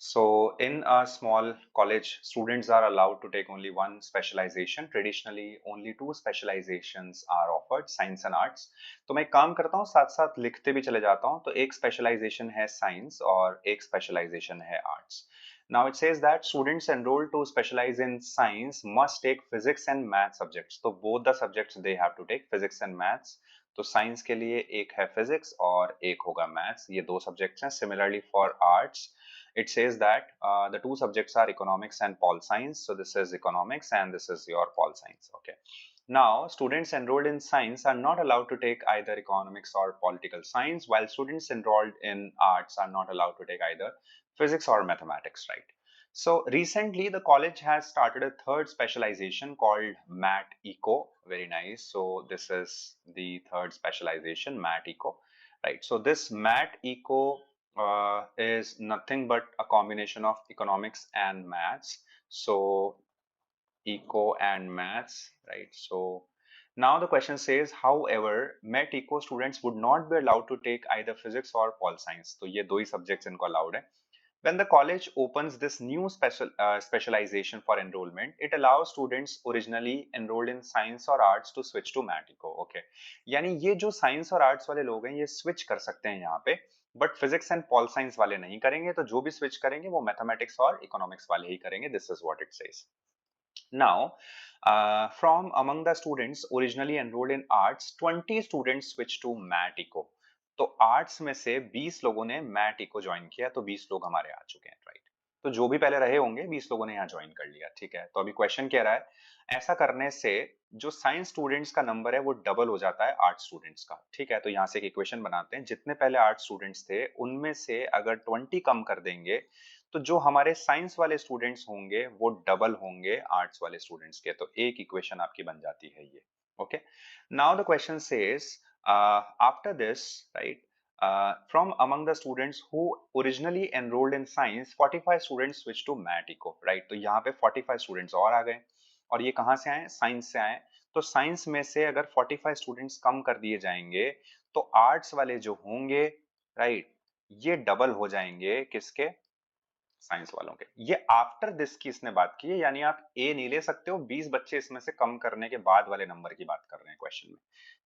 So, in a small college, students are allowed to take only one specialization. Traditionally, only two specializations are offered, science and arts. तो मैं एक काम करता हूँ, साथ साथ लिखते भी चले जाता हूँ. तो एक specialization है science और एक specialization है arts. Now it says that students enrolled to specialize in science must take physics and math subjects. तो both the subjects they have to take physics and maths. तो साइंस के लिए एक है फिजिक्स और एक होगा मैथ्स. ये दो सब्जेक्ट्स हैं. Similarly for arts it says that the two subjects are economics and pol science. So this is economics and this is your pol science. Okay. Now, students enrolled in science are not allowed to take either economics or political science, while students enrolled in arts are not allowed to take either physics or mathematics, right? So recently, the college has started a third specialization called Mat Eco. Very nice. So this is the third specialization, Mat Eco, right? So this Mat Eco is nothing but a combination of economics and maths. So eco and maths, right? So now the question says, however, Met Eco students would not be allowed to take either physics or pol science. तो ये दो ही subjects इनको allowed है. When the college opens this new specialization for enrollment, it allows students originally enrolled in science or arts to switch to Mat Eco. Okay, यानी ये जो science और arts वाले लोग हैं ये switch कर सकते हैं यहाँ पे, but physics and pol science वाले नहीं करेंगे. तो जो भी switch करेंगे वो mathematics और economics वाले ही करेंगे. This is what it says. Now, from among the students originally enrolled in arts, 20 students switched to Mat Eco. तो आर्ट्स में से 20 लोगों ने मैट इको ज्वाइन किया, तो 20 लोग हमारे आ चुके हैं, राइट? तो जो भी पहले रहे होंगे 20 लोगों ने यहाँ ज्वाइन कर लिया, ठीक है? तो अभी क्वेश्चन कह रहा है, ऐसा करने से जो साइंस स्टूडेंट्स का नंबर है वो डबल हो जाता है आर्ट स्टूडेंट्स का, ठीक है? तो यहाँ से एक इक्वेशन बनाते हैं, जितने पहले आर्ट स्टूडेंट्स थे उनमें से अगर 20 कम कर देंगे तो जो हमारे साइंस वाले स्टूडेंट्स होंगे वो डबल होंगे आर्ट्स वाले स्टूडेंट्स के. तो एक इक्वेशन आपकी बन जाती है ये. Okay, now the question says after this, right, from among the students who originally enrolled in science, 45 students switched to Mat Eco, right? तो यहाँ पे 45 स्टूडेंट्स और आ गए, और ये कहाँ से आए? साइंस से आए. तो साइंस में से अगर 45 स्टूडेंट्स कम कर दिए जाएंगे तो आर्ट्स वाले जो होंगे, राइट, ये डबल हो जाएंगे किसके? साइंस वालों के. ये आफ्टर दिस की इसने बात की है, यानी आप ए नहीं ले सकते हो. 20 बच्चे इसमें से कम करने के बाद वाले नंबर की बात कर रहे हैं क्वेश्चन में,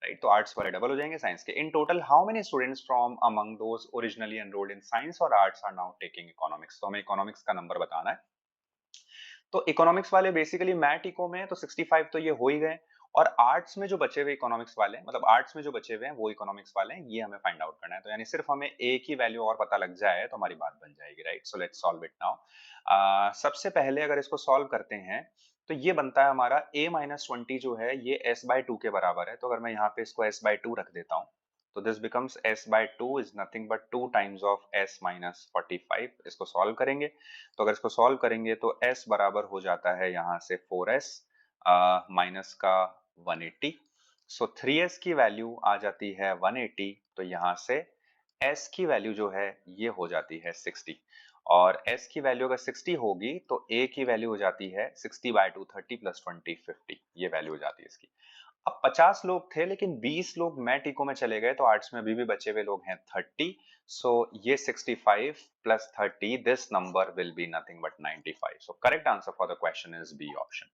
राइट? तो आर्ट्स वाले डबल हो जाएंगे साइंस के. In total how many students from among those originally enrolled in science और arts are now taking economics? तो हमें इकोनॉमिक्स का नंबर बताना है. तो इकोनॉमिक्स वाले बेसिकली मैट इको में, तो 65 तो ये हो ही गए. और आर्ट्स में जो बचे हुए इकोनॉमिक्स वाले हैं, मतलब आर्ट्स में जो बचे हुए हैं वो इकोनॉमिक्स वाले हैं, ये हमें फाइंड आउट करना है. तो यानी सिर्फ हमें ए की वैल्यू और पता लग जाए तो हमारी बात बन जाएगी, right? So let's solve it now. सबसे पहले अगर इसको सॉल्व करते हैं तो ये बनता है हमारा a माइनस 20 जो है ये s बाय 2 के बराबर है. तो अगर मैं यहाँ पे इसको s बाय 2 रख देता हूँ तो this becomes s by 2 is nothing but 2 times of s minus 45. इसको सॉल्व करेंगे तो अगर इसको सॉल्व करेंगे तो s बराबर हो जाता है यहाँ से 4s माइनस का 180. सो 3s की वैल्यू आ जाती है 180. तो यहाँ से s की वैल्यू जो है ये हो जाती है 60. और s की वैल्यू अगर 60 होगी तो a की वैल्यू हो जाती है 60 बाय 2 30 प्लस 20 50. ये वैल्यू हो जाती है इसकी. अब 50 लोग थे लेकिन 20 लोग मैट इको में चले गए, तो आर्ट्स में अभी भी बचे हुए लोग हैं 30. सो ये 65 plus 30, this number will be nothing but 95. So correct answer for the question is B option.